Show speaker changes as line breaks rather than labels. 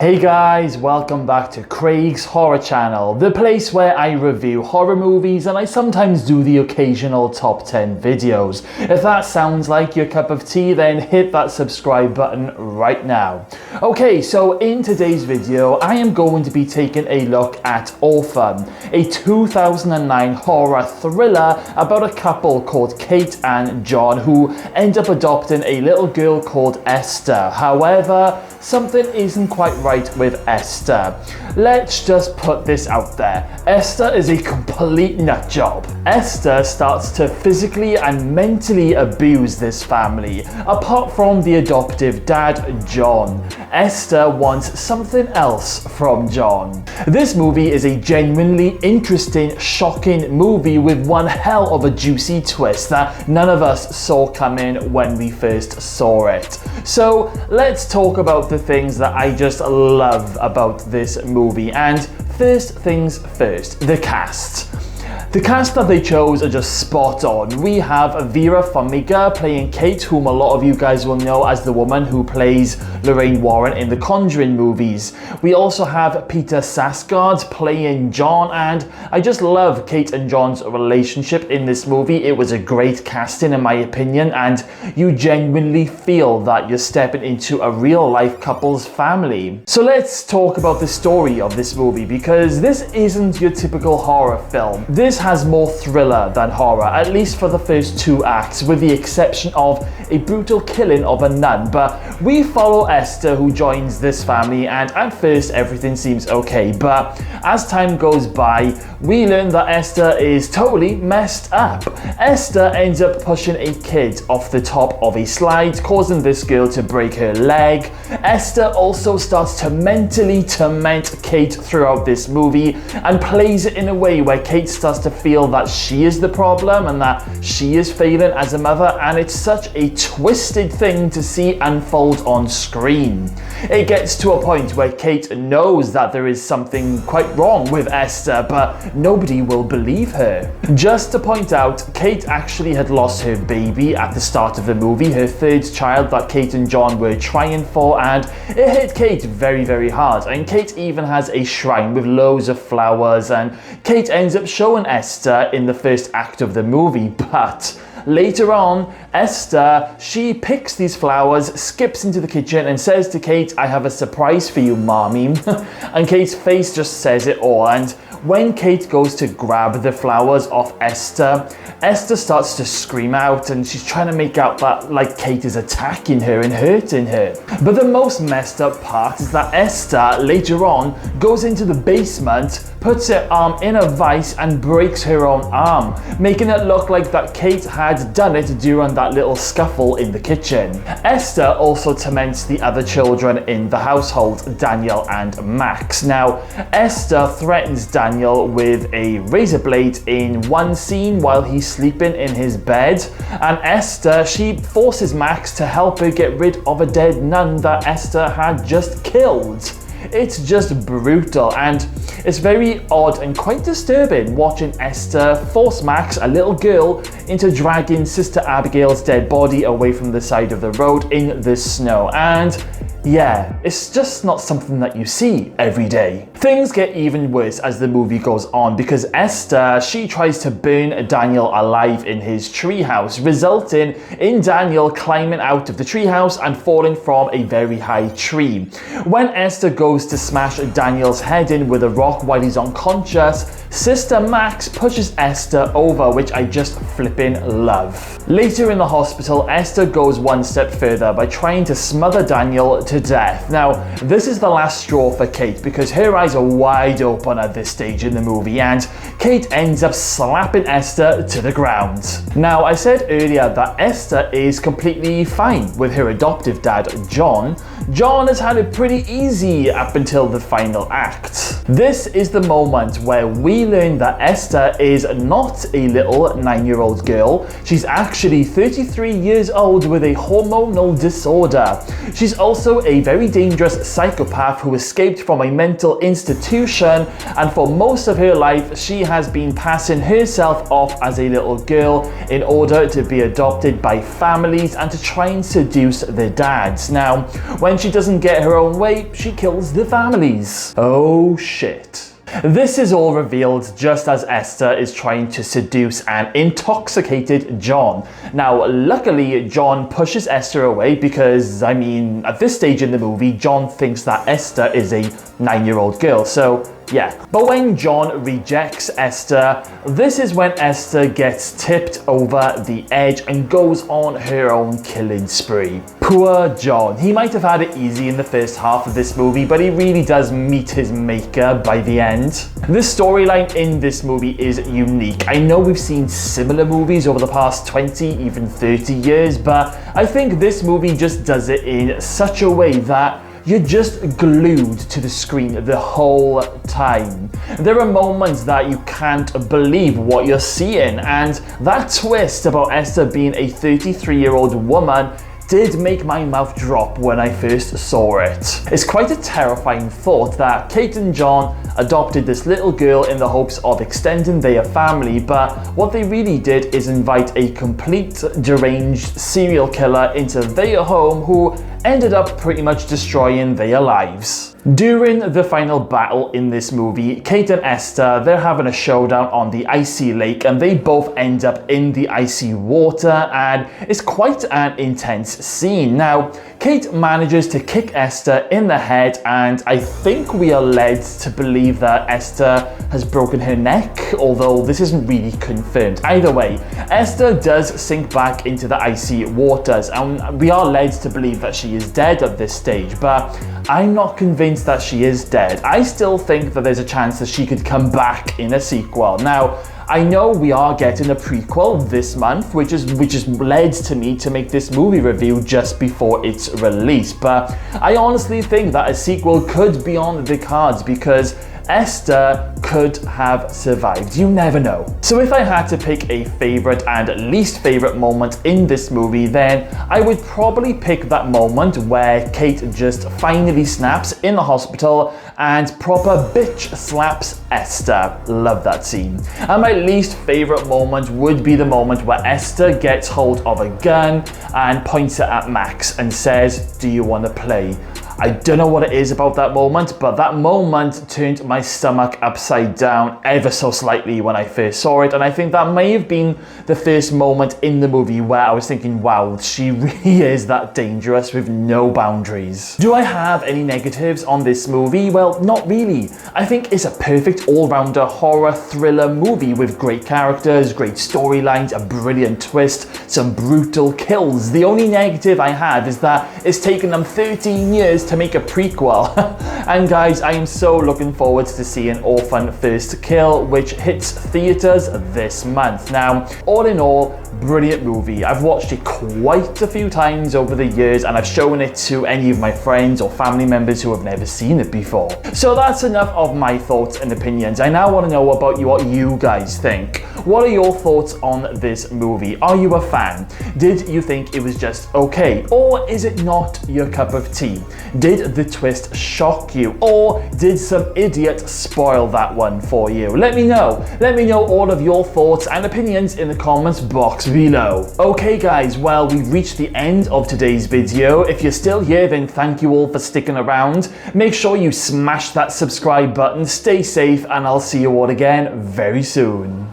Hey guys, welcome back to Craig's Horror Channel, the place where I review horror movies and I sometimes do the occasional top 10 videos. If that sounds like your cup of tea, then hit that subscribe button right now. Okay, so in today's video, I am going to be taking a look at Orphan, a 2009 horror thriller about a couple called Kate and John who end up adopting a little girl called Esther. However, something isn't quite right with Esther. Let's just put this out there. Esther is a complete nutjob. Esther starts to physically and mentally abuse this family. Apart from the adoptive dad, John, Esther wants something else from John. This movie is a genuinely interesting, shocking movie with one hell of a juicy twist that none of us saw coming when we first saw it. So let's talk about the things that I just love about this movie. And first things first, the cast. The cast that they chose are just spot on. We have Vera Farmiga playing Kate, whom a lot of you guys will know as the woman who plays Lorraine Warren in the Conjuring movies. We also have Peter Sarsgaard playing John, and I just love Kate and John's relationship in this movie. It was a great casting in my opinion, and you genuinely feel that you're stepping into a real life couple's family. So let's talk about the story of this movie, because this isn't your typical horror film. This has more thriller than horror, at least for the first two acts, with the exception of a brutal killing of a nun. But we follow Esther, who joins this family, and at first everything seems okay, but as time goes by, we learn that Esther is totally messed up. Esther ends up pushing a kid off the top of a slide, causing this girl to break her leg. Esther also starts to mentally torment Kate throughout this movie and plays it in a way where Kate starts to feel that she is the problem and that she is failing as a mother, and it's such a twisted thing to see unfold on screen. It gets to a point where Kate knows that there is something quite wrong with Esther, but nobody will believe her. Just to point out, Kate actually had lost her baby at the start of the movie, her third child that Kate and John were trying for, and it hit Kate very, very hard. And Kate even has a shrine with loads of flowers, and Kate ends up showing Esther in the first act of the movie, but later on, Esther, she picks these flowers, skips into the kitchen and says to Kate, "I have a surprise for you, mommy." And Kate's face just says it all. And when Kate goes to grab the flowers off Esther, Esther starts to scream out, and she's trying to make out that like Kate is attacking her and hurting her. But the most messed up part is that Esther later on goes into the basement, puts her arm in a vice and breaks her own arm, making it look like that Kate had done it during that little scuffle in the kitchen. Esther also torments the other children in the household, Daniel and Max. Now, Esther threatens Daniel with a razor blade in one scene while he's sleeping in his bed, and Esther, she forces Max to help her get rid of a dead nun that Esther had just killed. It's just brutal, and it's very odd and quite disturbing watching Esther force Max, a little girl, into dragging Sister Abigail's dead body away from the side of the road in the snow. And yeah, it's just not something that you see every day. Things get even worse as the movie goes on, because Esther, she tries to burn Daniel alive in his treehouse, resulting in Daniel climbing out of the treehouse and falling from a very high tree. When Esther goes to smash Daniel's head in with a rock while he's unconscious, Sister Max pushes Esther over, which I just flipping love. Later in the hospital, Esther goes one step further by trying to smother Daniel to death. Now, this is the last straw for Kate, because her eyes are wide open at this stage in the movie, and Kate ends up slapping Esther to the ground. Now, I said earlier that Esther is completely fine with her adoptive dad, John. John has had it pretty easy up until the final act. This is the moment where we learn that Esther is not a little 9-year-old girl. She's actually 33 years old with a hormonal disorder. She's also a very dangerous psychopath who escaped from a mental institution, and for most of her life she has been passing herself off as a little girl in order to be adopted by families and to try and seduce their dads. Now, when she doesn't get her own way, she kills the families. Oh shit. This is all revealed just as Esther is trying to seduce an intoxicated John. Now, luckily, John pushes Esther away because, I mean, at this stage in the movie, John thinks that Esther is a 9-year-old girl, so yeah. But when John rejects Esther, this is when Esther gets tipped over the edge and goes on her own killing spree. Poor John. He might have had it easy in the first half of this movie, but he really does meet his maker by the end. The storyline in this movie is unique. I know we've seen similar movies over the past 20, even 30 years, but I think this movie just does it in such a way that you're just glued to the screen the whole time. There are moments that you can't believe what you're seeing, and that twist about Esther being a 33-year-old woman did make my mouth drop when I first saw it. It's quite a terrifying thought that Kate and John adopted this little girl in the hopes of extending their family, but what they really did is invite a complete deranged serial killer into their home who ended up pretty much destroying their lives. During the final battle in this movie, Kate and Esther, they're having a showdown on the icy lake, and they both end up in the icy water, and it's quite an intense scene. Now, Kate manages to kick Esther in the head, and I think we are led to believe that Esther has broken her neck, although this isn't really confirmed. Either way, Esther does sink back into the icy waters, and we are led to believe that she is dead at this stage, but I'm not convinced that she is dead. I still think that there's a chance that she could come back in a sequel. Now, I know we are getting a prequel this month, which is led to me to make this movie review just before its release, but I honestly think that a sequel could be on the cards because Esther could have survived. You never know. So if I had to pick a favorite and least favorite moment in this movie, then I would probably pick that moment where Kate just finally snaps in the hospital and proper bitch slaps Esther. Love that scene. And my least favorite moment would be the moment where Esther gets hold of a gun and points it at Max and says, "Do you want to play?" I don't know what it is about that moment, but that moment turned my stomach upside down ever so slightly when I first saw it, and I think that may have been the first moment in the movie where I was thinking, wow, she really is that dangerous with no boundaries. Do I have any negatives on this movie? Well, not really. I think it's a perfect all-rounder horror thriller movie with great characters, great storylines, a brilliant twist, some brutal kills. The only negative I have is that it's taken them 13 years to make a prequel. And guys, I am so looking forward to seeing Orphan First Kill, which hits theaters this month. Now, all in all, brilliant movie. I've watched it quite a few times over the years, and I've shown it to any of my friends or family members who have never seen it before. So that's enough of my thoughts and opinions. I now want to know about what you guys think. What are your thoughts on this movie? Are you a fan? Did you think it was just okay? Or is it not your cup of tea? Did the twist shock you? Or did some idiot spoil that one for you? Let me know. Let me know all of your thoughts and opinions in the comments box below. Okay guys, well, we've reached the end of today's video. If you're still here, then thank you all for sticking around. Make sure you smash that subscribe button, stay safe, and I'll see you all again very soon.